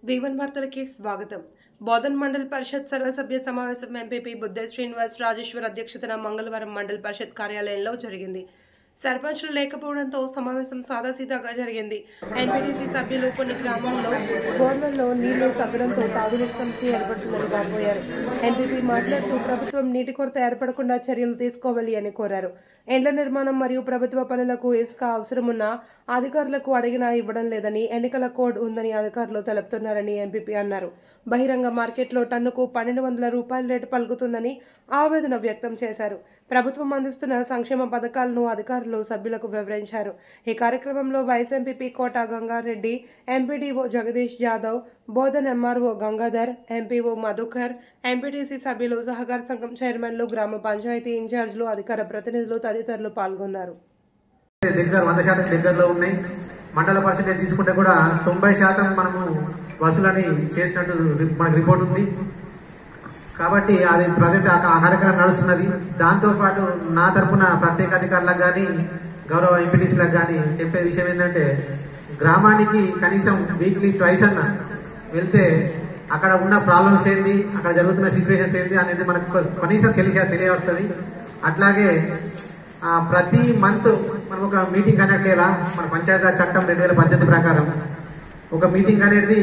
V1 వార్తలకి స్వాగతం. బోధన్ మండల పరిషత్ సర్వసభ్య సమావేశం ఎంపీపీ బుద్ధ శ్రీనివాస్ రాజేశ్వర్ అధ్యక్షతన మంగళవారం మండల పరిషత్ కార్యాలయంలో జరిగింది. సర్పంచ్లు లేకపోవడంతో సమావేశం సాదాసీదాగా జరిగింది. ఎంపీటీసీ సభ్యులు కొన్ని గ్రామాల్లో బోర్లలో నీళ్లు తగ్గడంతో తాగునీటి సమస్య ఏర్పడుతుందని వాపోయారు. ఎంపీపీ మాట్లాడుతూ ప్రభుత్వం నీటి కొరత ఏర్పడకుండా చర్యలు తీసుకోవాలి అని కోరారు. ఇండ్ల నిర్మాణం మరియు ప్రభుత్వ పనులకు ఇసుక అవసరమున్న అధికారులకు అడిగినా ఇవ్వడం లేదని, ఎన్నికల కోడ్ ఉందని అధికారులు తెలుపుతున్నారని ఎంపీపీ అన్నారు. బహిరంగ మార్కెట్లో టన్నుకు 1200 రూపాయల రేటు పలుకుతుందని ఆవేదన వ్యక్తం చేశారు. ప్రభుత్వం అందిస్తున్న సంక్షేమ పథకాలను అధికారులు సభ్యులకు వివరించారు. ఈ కార్యక్రమంలో vice MPP Kota Gangareddy, MPDO Jagadish Jadhav, Bodhan MRO Gangadhar, MPO Madhukar, MPTC సభ్యులు, సహకార సంఘం చైర్మన్లు, గ్రామ పంచాయతీ ఇన్ఛార్జీలు, అధికార ప్రతినిధులు తదితరులు పాల్గొన్నారు. దగ్గర 100% దగ్గరలో ఉన్నాయి. మండల పరిషత్ తీసుకుంటే కూడా 90% మనము వసూలని చేసినట్టు మనకు రిపోర్ట్ ఉంది. కాబట్టి అది ప్రజెంట్ ఆ కార్యక్రమం నడుస్తున్నది. దాంతోపాటు నా తరఫున ప్రత్యేక అధికారులకు కానీ గౌరవ ఎంపీటీసీలకు కానీ చెప్పే విషయం ఏంటంటే, గ్రామానికి కనీసం వీక్లీ ట్వైస్ అన్న వెళ్తే అక్కడ ఉన్న ప్రాబ్లమ్స్ ఏంది, అక్కడ జరుగుతున్న సిచ్యువేషన్స్ ఏంది అనేది మనకు కనీసం తెలియవస్తుంది. అట్లాగే ప్రతి మంత్ మనం ఒక మీటింగ్ కండక్ట్ చేయాలా. మన పంచాయతీరాజ్ చట్టం 2018 ప్రకారం ఒక మీటింగ్ అనేది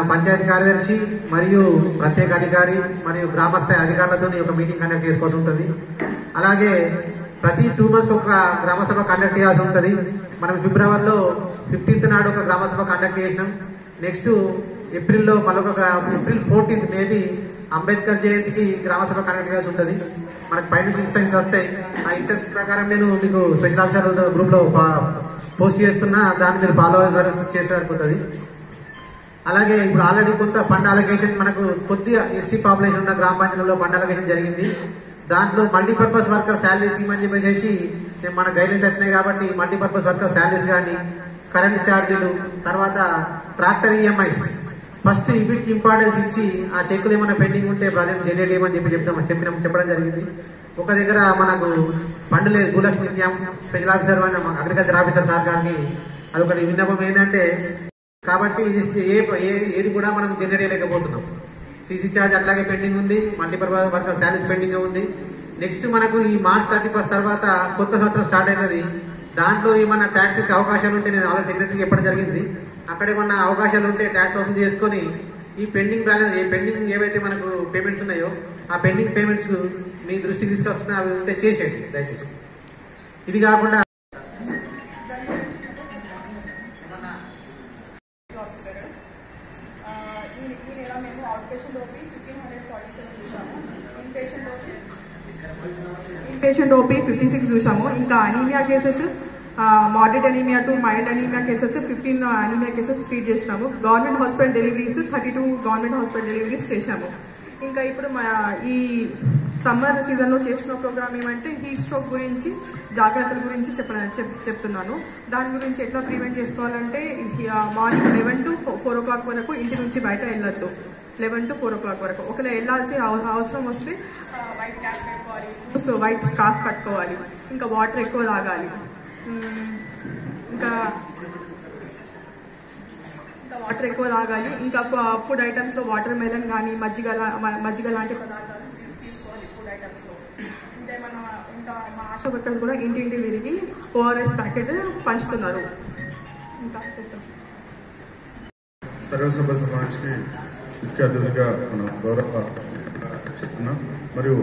పంచాయతీ కార్యదర్శి మరియు ప్రత్యేక అధికారి మరియు గ్రామస్థాయి అధికారులతో ఒక మీటింగ్ కండక్ట్ చేసుకోవాల్సి ఉంటుంది. అలాగే ప్రతి 2 months ఒక గ్రామసభ కండక్ట్ చేయాల్సి ఉంటుంది. మనం ఫిబ్రవరిలో 15th నాడు ఒక గ్రామసభ కండక్ట్ చేసినాం. నెక్స్ట్ ఏప్రిల్లో మరొక ఏప్రిల్ 14th మేబీ అంబేద్కర్ జయంతికి గ్రామసభ కండక్ట్ చేయాల్సి ఉంటుంది. మనకు పైనుంచి ఇన్స్ట్రక్షన్స్ వస్తాయి. ఆ ఇన్స్ట్రక్షన్ ప్రకారం నేను మీకు స్పెషల్ ఆఫీసర్ గ్రూప్ లో పోస్ట్ చేస్తున్నా, దాన్ని మీరు ఫాలో చేస్తే సరిపోతుంది. అలాగే ఇప్పుడు ఆల్రెడీ కొంత ఫండ్ అలొకేషన్ మనకు కొద్దిగా ఎస్సీ పాపులేషన్ ఉన్న గ్రామ పంచాయతీలలో ఫండ్ అలొకేషన్ జరిగింది. దాంట్లో మల్టీపర్పస్ వర్కర్ శాలరీస్ ఇవ్వని చెప్పేసి మన గైడ్లైన్స్ వచ్చినాయి. కాబట్టి మల్టీపర్పస్ వర్కర్ శాలరీస్ కానీ, కరెంట్ ఛార్జీలు, తర్వాత ట్రాక్టర్ ఈఎంఐస్ ఫస్ట్ వీటికి ఇంపార్టెన్స్ ఇచ్చి ఆ చెక్కులు ఏమైనా పెండింగ్ ఉంటే ప్రాజెక్ట్ జనరేట్ చేయమని చెప్పడం జరిగింది. ఒక దగ్గర మనకు ఫండ్ లేదు. Bhulakshmi camp special officer agriculture officer sir గారికి అదొకటి విన్నపం ఏంటంటే, కాబట్టి ఏది కూడా మనం జనరేట్ చేయలేకపోతున్నాం. సీసీ ఛార్జ్ అట్లాగే పెండింగ్ ఉంది, మల్టీపర్పస్ వర్కర్ శాలరీస్ పెండింగ్ ఉంది. నెక్స్ట్ మనకు ఈ March 31 తర్వాత కొత్త సంవత్సరం స్టార్ట్ అవుతుంది. దాంట్లో ఏమన్నా ట్యాక్సెస్ అవకాశాలు ఉంటే నేను ఆల్రెడీ సెక్రటరీకి చెప్పడం జరిగింది. అక్కడ ఏమన్నా అవకాశాలు ఉంటే ట్యాక్స్ వసూలు చేసుకుని ఈ పెండింగ్ బ్యాలెన్స్ ఏవైతే మనకు పేమెంట్స్ ఉన్నాయో ఆ పెండింగ్ పేమెంట్స్ మీ దృష్టికి తీసుకొస్తున్నా అవి ఉంటే చేసేయండి దయచేసి. ఇది కాకుండా ఇన్పేషెంట్ ఓపీ 56 చూసాము. ఇంకా anaemia cases, moderate anaemia to mild anaemia cases 15 anaemia cases treat చేసినాము. Government hospital deliveries 32 government hospital deliveries చేశాము. ఇంకా ఇప్పుడు ఈ సమ్మర్ సీజన్లో చేసిన ప్రోగ్రామ్ ఏమంటే హీట్ స్ట్రోక్ గురించి జాగ్రత్తల గురించి చెప్తున్నాను. దాని గురించి ఎట్లా ప్రివెంట్ చేసుకోవాలంటే మార్నింగ్ 11 to 4 o'clock వరకు ఇంటి నుంచి బయట వెళ్ళొద్దు. 11 to 4 o'clock వరకు. ఒకవేళ వెళ్ళాల్సి అవసరం వస్తే వైట్ క్యాప్ పెట్టుకోవాలి, వైట్ స్కార్ఫ్ కట్టుకోవాలి, ఇంకా వాటర్ ఎక్కువ తాగాలి. ఇంకా ఇంకా ఫుడ్ ఐటమ్స్ లో వాటర్ మెలన్ కానీ మజ్జిగ లాంటి పదార్థాలు తీసుకోవాలి ఫుడ్ ఐటమ్స్ లో. ఇంకా మా ఆశా వర్కర్స్ కూడా ఇంటింటి తిరిగి ORS ప్యాకెట్ పంచుతున్నారు. ఇంకా సర్వసభ్య సమావేశానికి ముఖ్య అతిథిగా మన గౌరవ చెప్తున్నాం. మరియు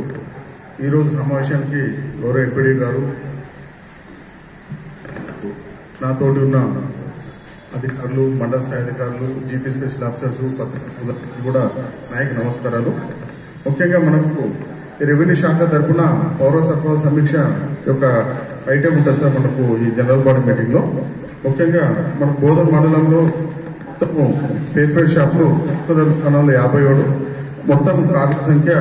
ఈరోజు సమావేశానికి గౌరవ ఎంపీడీ గారు, నాతోటి ఉన్న అధికారులు, మండల స్థాయి అధికారులు, జీపీ స్పెషల్ ఆఫీసర్స్, పత్రికలు కూడా నాయకు నమస్కారాలు. ముఖ్యంగా మనకు రెవెన్యూ శాఖ తరఫున పౌర సరఫరా సమీక్ష యొక్క ఐటెం ఉంటుంది సార్ మనకు ఈ జనరల్ బాడీ మీటింగ్ లో. ముఖ్యంగా మన బోధన్ మండలంలో మొత్తము ఫేర్ షాపులు దుకాణాలు 57, మొత్తం కార్డుల సంఖ్య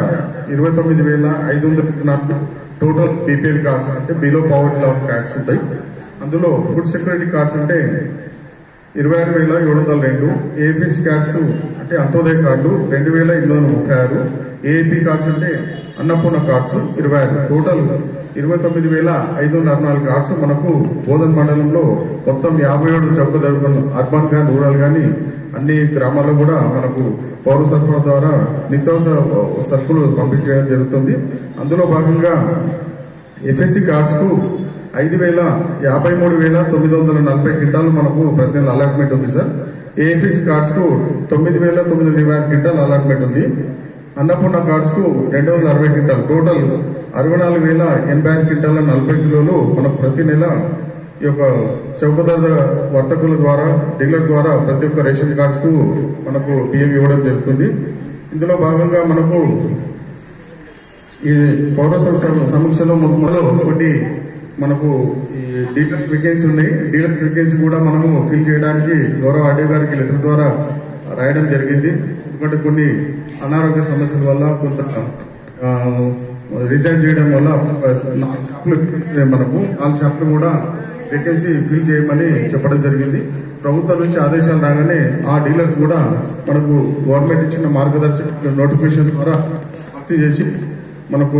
29,504 టోటల్ బీపీఎల్ కార్డ్స్ అంటే బిలో పావర్టీ లెవెల్ కార్డ్స్ ఉంటాయి. అందులో ఫుడ్ సెక్యూరిటీ కార్డ్స్ అంటే 26,702, ఏఎఫ్ఎస్ కార్డ్స్ అంటే అంత్యోదయ కార్డు 2,836, ఏఏపీ కార్డ్స్ అంటే అన్నపూర్ణ కార్డ్స్ 26, టోటల్ 29,504 కార్డ్స్ మనకు బోధన్ మండలంలో మొత్తం 57 చౌక అర్బన్ కానీ రూరల్ కానీ అన్ని గ్రామాల్లో కూడా మనకు పౌర సరఫరా ద్వారా నిత్యావసర సరుకులు పంపించడం జరుగుతుంది. అందులో భాగంగా ఎఫ్ఎస్సి కార్డ్స్ కు 5,53,940 క్వింటాలు మనకు ప్రతి నెల అలాట్మెంట్ ఉంది సార్. ఏఎఫ్ఎస్సి కార్డ్స్ కు 9,920 క్వింటాల్ అలాట్మెంట్ ఉంది. అన్నపూర్ణ కార్డ్స్ కు 260 క్వింటాల్, టోటల్ 64,085 క్వింటాల 40 కిలోలు మనకు ప్రతి నెల ఈ యొక్క చౌకధర వర్తకుల ద్వారా, డీలర్ ద్వారా ప్రతి ఒక్క రేషన్ కార్డ్స్ కు మనకు బియ్యం ఇవ్వడం జరుగుతుంది. ఇందులో భాగంగా మనకు ఈ పౌర సమీక్షలో కొన్ని మనకు ఈ డీలక్స్ వేకెన్సీ ఉన్నాయి. డీలక్స్ వేకెన్సీ కూడా మనము ఫిల్ చేయడానికి గౌరవ ఆర్డీ గారికి లెటర్ ద్వారా రాయడం జరిగింది. ఎందుకంటే కొన్ని అనారోగ్య సమస్యల వల్ల కొంత రిజైన్ చేయడం వల్ల 4 షాపులు మనకు 4 షాపులు కూడా వేకెన్సీ ఫిల్ చేయమని చెప్పడం జరిగింది. ప్రభుత్వం నుంచి ఆదేశాలు రాగానే ఆ డీలర్స్ కూడా మనకు గవర్నమెంట్ ఇచ్చిన మార్గదర్శక నోటిఫికేషన్ ద్వారా భర్తీ చేసి మనకు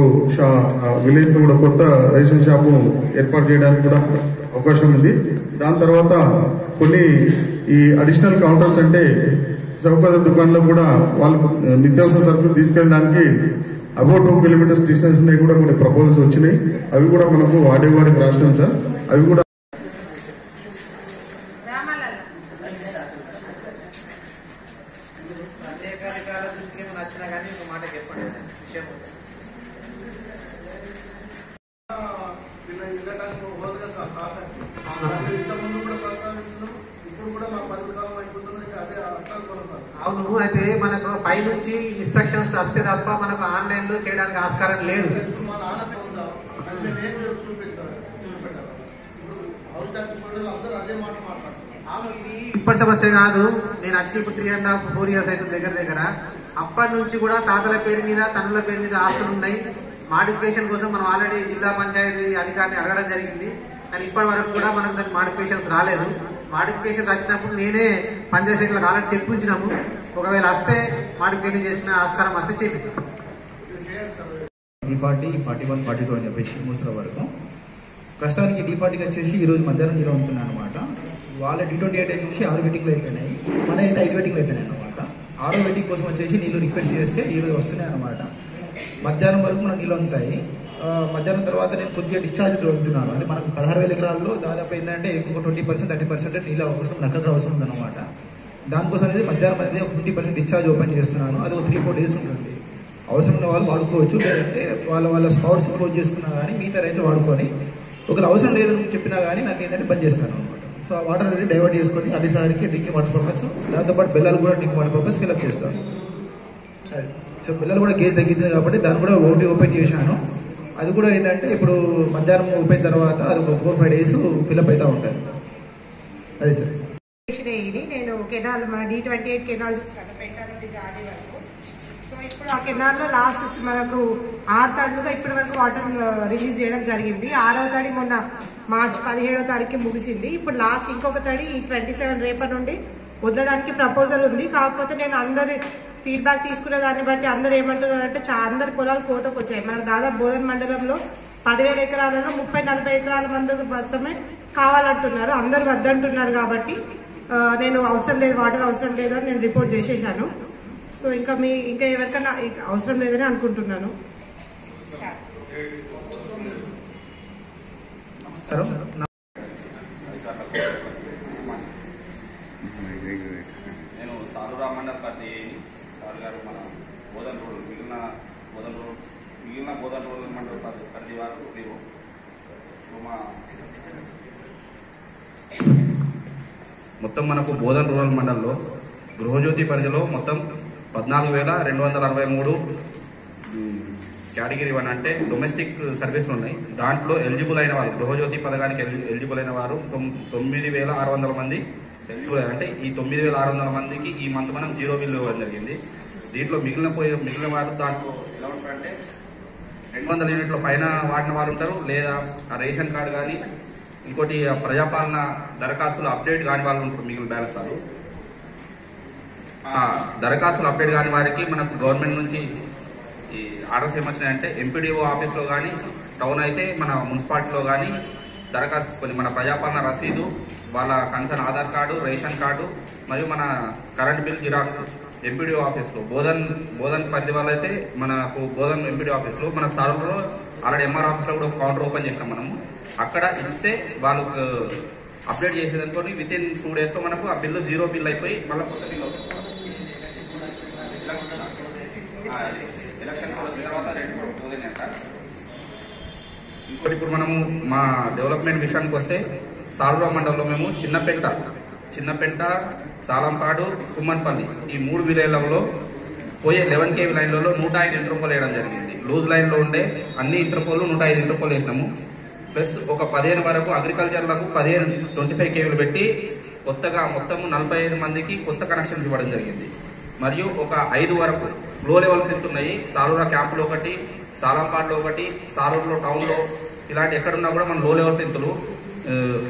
విలేజ్ లో కూడా కొత్త రేషన్ షాపు ఏర్పాటు చేయడానికి కూడా అవకాశం ఉంది. దాని తర్వాత కొన్ని ఈ అడిషనల్ కౌంటర్స్ అంటే చౌకధర దుకాణంలో కూడా వాళ్ళకు నిత్యావసర సరుకులు తీసుకెళ్ళడానికి అబౌట్ 2 కిలోమీటర్స్ డిస్టెన్స్ ఉన్నాయి కూడా కొన్ని ప్రపోజల్స్ వచ్చినాయి. అవి కూడా మనకు ఆర్డీ గారికి రాసినాం సార్. అవి కూడా అవును, అయితే మనకు పైనుంచి ఇన్స్ట్రక్షన్స్ వస్తే తప్ప మనకు ఆన్లైన్ లో చేయడానికి ఆస్కారం లేదు. ఇప్పటి సమస్య కాదు, నేను వచ్చి ఇప్పుడు 3.5-4 years అయితే దగ్గర అప్పటి నుంచి కూడా తాతల పేరు మీద, తనుల పేరు మీద ఆస్తులు ఉన్నాయి. మాడిఫికేషన్ కోసం మనం ఆల్రెడీ జిల్లా పంచాయతీ అధికారిని అడగడం జరిగింది. కానీ ఇప్పటి వరకు కూడా మనకు దానికి మాడిఫికేషన్స్ రాలేదు. మాడిఫికేషన్స్ వచ్చినప్పుడు నేనే పంచాయతీ శాఖలకు ఆల్రెడీ చెప్పించినాము. ఒకవేళ వస్తే మాడిఫికేషన్ చేసుకునే ఆస్కారం వస్తే చేపిస్తాం. D40, 41, 42 అని చెప్పేసి మూస్తున్న వరకు ప్రస్తుతానికి D40 వచ్చేసి ఈరోజు మధ్యాహ్నం జీరో అవుతున్నాయి అనమాట. వాళ్ళ D28 వచ్చేసి 6 వెయిటింగ్లు అయిపోయినాయి, మన అయితే 5 వెయిటింగ్లు అయిపోయినాయి అనమాట. 6వ వెయిటింగ్ కోసం వచ్చేసి నీళ్ళు రిక్వెస్ట్ చేస్తే ఈరోజు వస్తున్నాయి అనమాట. మధ్యాహ్నం వరకు మనకు నీళ్ళు అందుతాయి. మధ్యాహ్నం తర్వాత నేను కొద్దిగా డిశ్చార్జ్ తోలుతున్నాను. అంటే మనకు 16,000 ఎకరాల్లో దాదాపు ఏంటంటే ఇంకొక 20%, 30% నీళ్ళ అవసరం, నక్కగా అవసరం ఉందన్నమాట. దానికోసం అనేది మధ్యాహ్నం అనేది 20% డిశ్చార్జ్ ఓపెన్ చేస్తున్నాను. అది ఒక 3-4 days ఉంటుంది. అవసరం ఉన్న వాళ్ళు వాడుకోవచ్చు, లేదంటే వాళ్ళ స్పౌట్స్ క్లోజ్ చేసుకున్నా కానీ మిగతా రైతులు వాడుకొని, ఒకవేళ అవసరం లేదని చెప్పినా కానీ నాకు ఏంటంటే బంద్ చేస్తాను అనమాట. సో ఆ వాటర్ అనేది డైవర్ట్ చేసుకొని అన్నిసారికి డ్రింకింగ్ వాటర్ పర్పస్, దాంతోపాటు బెల్లాలు కూడా డ్రింకింగ్ వాటర్ పర్పస్ ఫిల్అప్ చేస్తాను. సో బెల్లాలు కూడా గేజ్ తగ్గింది కాబట్టి దాన్ని కూడా ఓపెన్ చేశాను. అది కూడా ఏంటంటే ఇప్పుడు మధ్యాహ్నం ఓపెన్ తర్వాత అది ఒక 4-5 days ఫిల్అప్ అవుతూ ఉంటుంది. అది సార్ ఇది నేను కెనాల్ మన D28 కెనాల్ చూస్తాను పెంకా నుండి జాడి వరకు. సో ఇప్పుడు ఆ కెనాల్లో లాస్ట్ మనకు 6 తారీఖుగా ఇప్పటి వరకు వాటర్ రిలీజ్ చేయడం జరిగింది. 6వ తడి మొన్న మార్చి 17వ తారీఖు ముగిసింది. ఇప్పుడు లాస్ట్ ఇంకొక తడి 27 రేపటి నుండి వదలడానికి ప్రపోజల్ ఉంది. కాకపోతే నేను అందరి ఫీడ్బ్యాక్ తీసుకునే దాన్ని బట్టి అందరు ఏమంటున్నారంటే అందరి పొలాలు కోతకు వచ్చాయి. మనకు దాదాపు బోధన్ మండలంలో 10,000 ఎకరాలలో 30-40 ఎకరాల మందికి మాత్రమే కావాలంటున్నారు. అందరు వద్దంటున్నారు. కాబట్టి నేను అవసరం లేదు, వాటర్ అవసరం లేదు అని నేను రిపోర్ట్ చేసేసాను. సో ఇంకా ఎవరికైనా అవసరం లేదని అనుకుంటున్నాను. నమస్కారం. నేను సారూరా మండల్ పతి సార్ గారు మన బోధన్ రోడ్ మిగిలిన బోధన్ రోడ్ మండల ప్రతి వారు మొత్తం మనకు బోధన్ రూరల్ మండలంలో గృహజ్యోతి పరిధిలో మొత్తం 14,263 కేటగిరీ 1 అంటే డొమెస్టిక్ సర్వీసులు ఉన్నాయి. దాంట్లో ఎలిజిబుల్ అయిన వారు, గృహజ్యోతి పథకానికి ఎలిజిబుల్ అయిన వారు 9,600 మంది ఎలిజిబుల్. అంటే ఈ 9,600 మందికి ఈ మంత్ మనం 0 బిల్లు ఇవ్వడం జరిగింది. దీంట్లో మిగిలిన వారు దాంట్లో ఎలా ఉంటారంటే 200 యూనిట్ల పైన వాడిన వారు ఉంటారు, లేదా ఆ రేషన్ కార్డు కానీ ఇంకోటి ప్రజాపాలన దరఖాస్తులు అప్డేట్ కాని వాళ్ళు ఉంటారు. మిగిలిన బ్యాలెన్స్ వాళ్ళు దరఖాస్తులు అప్డేట్ కాని వారికి మనకు గవర్నమెంట్ నుంచి ఈ ఆర్డర్స్ ఏమొచ్చినాయంటే ఎంపీడీఓ ఆఫీస్లో కానీ, టౌన్ అయితే మన మున్సిపాలిటీలో కానీ దరఖాస్తు మన ప్రజాపాలన రసీదు, వాళ్ళ concern Aadhaar card, ration card, మరియు మన కరెంట్ బిల్ జిరాక్స్ ఎంపీడీఓ ఆఫీస్లో బోధన్ పరిధి వాళ్ళు అయితే మనకు బోధన్ ఎంపీడీఓ ఆఫీస్లో మన సార్లో ఆల్రెడీ ఎంఆర్ ఆఫీస్లో కూడా ఒక కౌంటర్ ఓపెన్ చేసినాం మనము. అక్కడ ఇస్తే వాళ్ళకు అప్డేట్ చేసేదనుకోని విత్ ఇన్ 2 days లో మనకు ఆ బిల్లు 0 బిల్ అయిపోయి మళ్ళీ కొత్త బిల్ వస్తుంది. ఎలక్షన్ తర్వాత ఇంకోటి ఇప్పుడు మనము మా డెవలప్మెంట్ విషయానికి వస్తే సాలూరా మండలంలో మేము చిన్నపెంట సాలంపాడు కుమ్మన్పల్లి ఈ 3 విలేజ్లలో పోయే 11 kV లైన్లలో 105 ఇంటర్పోల్ వేయడం జరిగింది. లూజ్ లైన్లో ఉండే అన్ని ఇంటర్పోల్ 105 ఇంటర్పోల్ వేసినాము. ప్లస్ ఒక 15 వరకు అగ్రికల్చర్లకు 25 kVలు పెట్టి కొత్తగా మొత్తం 45 మందికి కొత్త కనెక్షన్స్ ఇవ్వడం జరిగింది. మరియు ఒక 5 వరకు లో లెవెల్ ప్రింట్స్ ఉన్నాయి. సాలూరా క్యాంపులో ఒకటి, సాలంపాడులో ఒకటి, సాలూరులో టౌన్లో ఇలాంటి ఎక్కడున్నా కూడా మనం లో లెవెల్ ప్రింతులు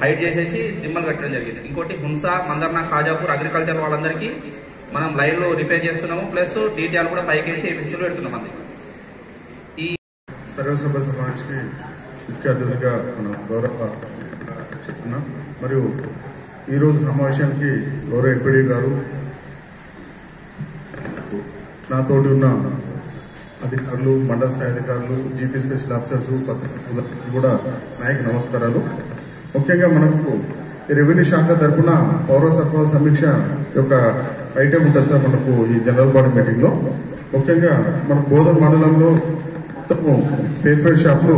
హైడ్ చేసేసి దిమ్మలు కట్టడం జరిగింది. ఇంకోటి హున్సా, మందర్నా, ఖాజాపూర్ అగ్రికల్చర్ వాళ్ళందరికీ మనం లైన్లో రిపేర్ చేస్తున్నాము. ప్లస్ డీటీఆర్ కూడా పైకేసి పిచ్చులు పెడుతున్నాం. అంది ఈ సర్వసభ్య సమావేశానికి ముఖ్య అతిథిగా మన గౌరవ మరియు ఈరోజు సమావేశానికి గౌరవ ఎంపీడీ గారు, నాతోటి ఉన్న అధికారులు, మండల స్థాయి అధికారులు, జీపీ స్పెషల్ ఆఫీసర్స్, పత్రికలు కూడా నాయకు నమస్కారాలు. ముఖ్యంగా మనకు రెవెన్యూ శాఖ తరఫున పౌర సరఫరా సమీక్ష యొక్క ఐటెం ఉంటుంది సార్ మనకు ఈ జనరల్ బాడీ మీటింగ్ లో. ముఖ్యంగా మన బోధన్ మండలంలో మొత్తము ఫేర్ షాపులు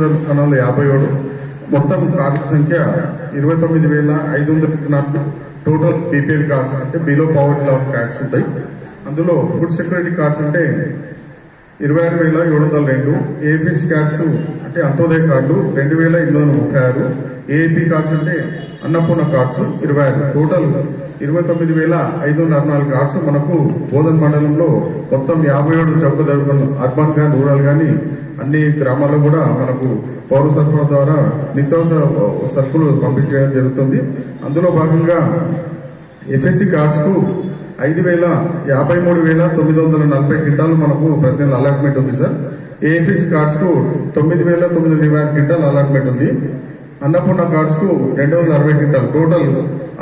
దుకాణాలు 57, మొత్తం కార్డుల సంఖ్య 29,504 టోటల్ బీపీఎల్ కార్డ్స్ అంటే బిలో పావర్టీ లెవెల్ కార్డ్స్ ఉంటాయి. అందులో ఫుడ్ సెక్యూరిటీ కార్డ్స్ అంటే 26,702, ఏఎఫ్ఎస్ కార్డ్స్ అంటే అంత్యోదయ కార్డు 2,836, ఏఏపీ కార్డ్స్ అంటే అన్నపూర్ణ కార్డ్స్ 26, టోటల్ 29,504 కార్డ్స్ మనకు బోధన్ మండలంలో మొత్తం 57 చౌక ధరలు అర్బన్ కానీ రూరల్ కానీ అన్ని గ్రామాల్లో కూడా మనకు పౌర సరఫరా ద్వారా నిత్యావసర సరుకులు పంపించడం జరుగుతుంది. అందులో భాగంగా ఎఫ్ఎస్సి కార్డ్స్ కు 53,940 క్వింటాలు మనకు ప్రతి నెల అలాట్మెంట్ ఉంది సార్. ఏఎఫ్ఎస్ కార్డ్స్ కు 9,920 క్వింటాల్ అలాట్మెంట్ ఉంది. అన్నపూర్ణ కార్డ్స్ కు 260 క్వింటాల్, టోటల్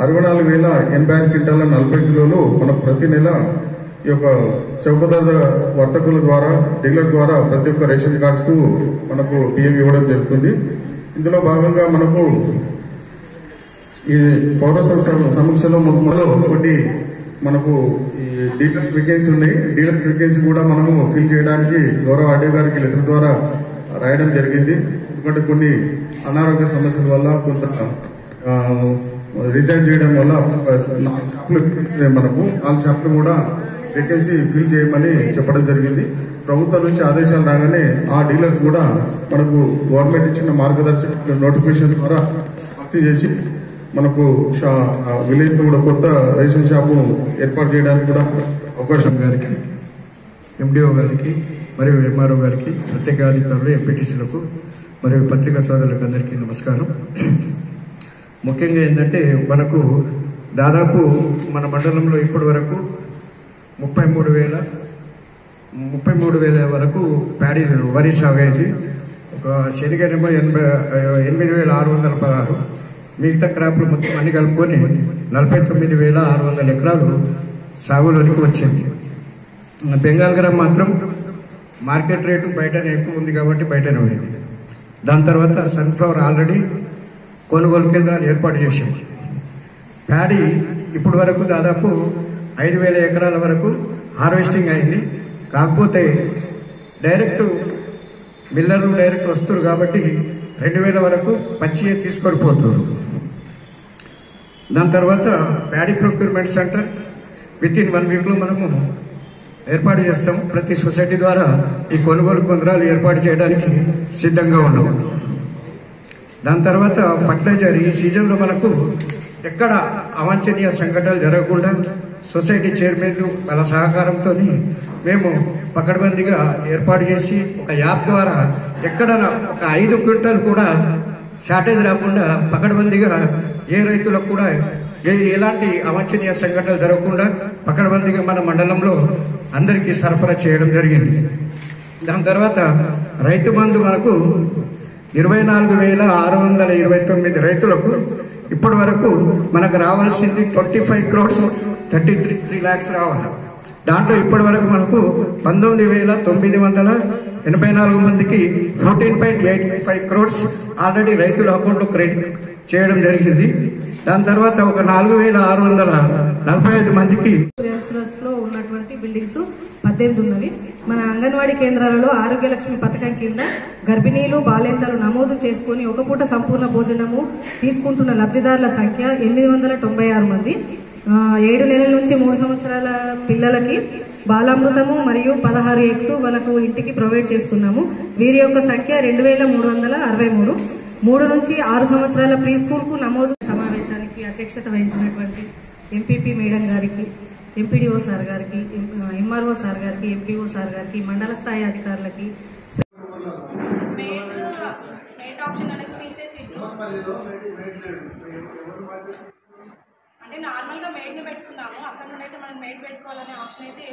64,086 క్వింటాల 40 కిలోలు మనకు ప్రతి నెల ఈ యొక్క చౌకధర వర్తకుల ద్వారా, డీలర్ ద్వారా ప్రతి ఒక్క రేషన్ కార్డ్స్ కు మనకు బియ్యం ఇవ్వడం జరుగుతుంది. ఇందులో భాగంగా మనకు ఈ పౌర సమీక్షలో కొన్ని మనకు ఈ డీలక్స్ వేకెన్సీ ఉన్నాయి. డీలక్స్ వేకెన్సీ కూడా మనము ఫిల్ చేయడానికి గౌరవ ఆర్డీ గారికి లెటర్ ద్వారా రాయడం జరిగింది. ఎందుకంటే కొన్ని అనారోగ్య సమస్యల వల్ల కొంత రిజైన్ చేయడం వల్ల 4 షాపులు మనకు 4 షాపులు కూడా వేకెన్సీ ఫిల్ చేయమని చెప్పడం జరిగింది. ప్రభుత్వం నుంచి ఆదేశాలు రాగానే ఆ డీలర్స్ కూడా మనకు గవర్నమెంట్ ఇచ్చిన మార్గదర్శక నోటిఫికేషన్ ద్వారా భర్తీ చేసి మనకు విలేజ్ లో కూడా కొత్త రేషన్ షాపు ఏర్పాటు చేయడానికి కూడా అవకాశం. గారికి, ఎండిఓ గారికి మరియు ఎంఆర్ఓ గారికి, ప్రత్యేక అధికారులు, ఎంపీటీసీలకు మరియు పత్రికా సోదరులకు అందరికీ నమస్కారం. ముఖ్యంగా ఏంటంటే మనకు దాదాపు మన మండలంలో ఇప్పటి వరకు 33,000 వరకు వరి సాగు అయింది. ఒక శనిగనేమో 8,616, మిగతా క్రాప్లు మొత్తం అన్ని కలుపుకొని 49,600 ఎకరాలు సాగులోనికి వచ్చింది. బెంగాల్ గ్రామ్ మాత్రం మార్కెట్ రేటు బయటనే ఎక్కువ ఉంది కాబట్టి బయటనే ఉంది. దాని తర్వాత సన్ఫ్లవర్ ఆల్రెడీ కొనుగోలు కేంద్రాలు ఏర్పాటు చేసింది. ప్యాడీ ఇప్పటి వరకు దాదాపు 5,000 ఎకరాల వరకు హార్వెస్టింగ్ అయింది. కాకపోతే డైరెక్ట్ మిల్లర్లు డైరెక్ట్ వస్తారు కాబట్టి 2,000 వరకు పచ్చియే తీసుకొని పోతున్నారు. దాని తర్వాత paddy procurement centre with in 1 week లో మనము ఏర్పాటు చేస్తాం. ప్రతి సొసైటీ ద్వారా ఈ కొనుగోలు కేంద్రాలు ఏర్పాటు చేయడానికి సిద్ధంగా ఉన్నాము. దాని తర్వాత ఫర్టిలైజర్ ఈ సీజన్లో మనకు ఎక్కడ అవాంఛనీయ సంఘటనలు జరగకుండా సొసైటీ చైర్మన్లు వాళ్ళ సహకారంతో మేము పకడ్బందీగా ఏర్పాటు చేసి ఒక యాప్ ద్వారా ఎక్కడ ఒక 5 క్వింటాలు కూడా షార్టేజ్ రాకుండా పకడ్బందీగా ఏ రైతులకు కూడా ఎలాంటి అవాంఛనీయ సంఘటనలు జరగకుండా పకడ్బందీగా మన మండలంలో అందరికీ సరఫరా చేయడం జరిగింది. దాని తర్వాత రైతు బంధు మనకు 24,629 రైతులకు ఇప్పటి వరకు మనకు రావాల్సింది 25 crores 33 lakhs రావాలి. దాంట్లో ఇప్పటి వరకు మనకు 19,984 మందికి 14.85 crores ఆల్రెడీ రైతుల అకౌంట్లో క్రెడిట్ చేయడం జరిగింది. దాని తర్వాత ఒక 4,645 మందికి లో ఉన్నటువంటి బిల్డింగ్స్ 18 ఉన్నవి. మన అంగన్వాడీ కేంద్రాలలో ఆరోగ్య లక్ష్మి పథకం కింద గర్భిణీలు బాలింతలు నమోదు చేసుకుని ఒక పూట సంపూర్ణ భోజనము తీసుకుంటున్న లబ్ధిదారుల సంఖ్య 896 మంది. 7 నెలల నుంచి 3 సంవత్సరాల పిల్లలకి బాలామృతము మరియు 16 eggs వాళ్ళకు ఇంటికి ప్రొవైడ్ చేస్తున్నాము. వీరి యొక్క సంఖ్య 2,363. 3 నుంచి 6 సంవత్సరాల ప్రీ స్కూల్ కు నమోదు. సమావేశానికి అధ్యక్షత వహించినటువంటి ఎంపీపీ మేడం గారికి, ఎంపీడీఓ సార్ గారికి, ఎంఆర్ఓ సార్ గారికి, ఎంపీఓ సార్ గారికి, మండల స్థాయి అధికారులకి అంటే నార్మల్గా మేడ్ని పెట్టుకున్నాము. అక్కడ నుండి అయితే మనం మేడ్ పెట్టుకోవాలనే ఆప్షన్ అయితే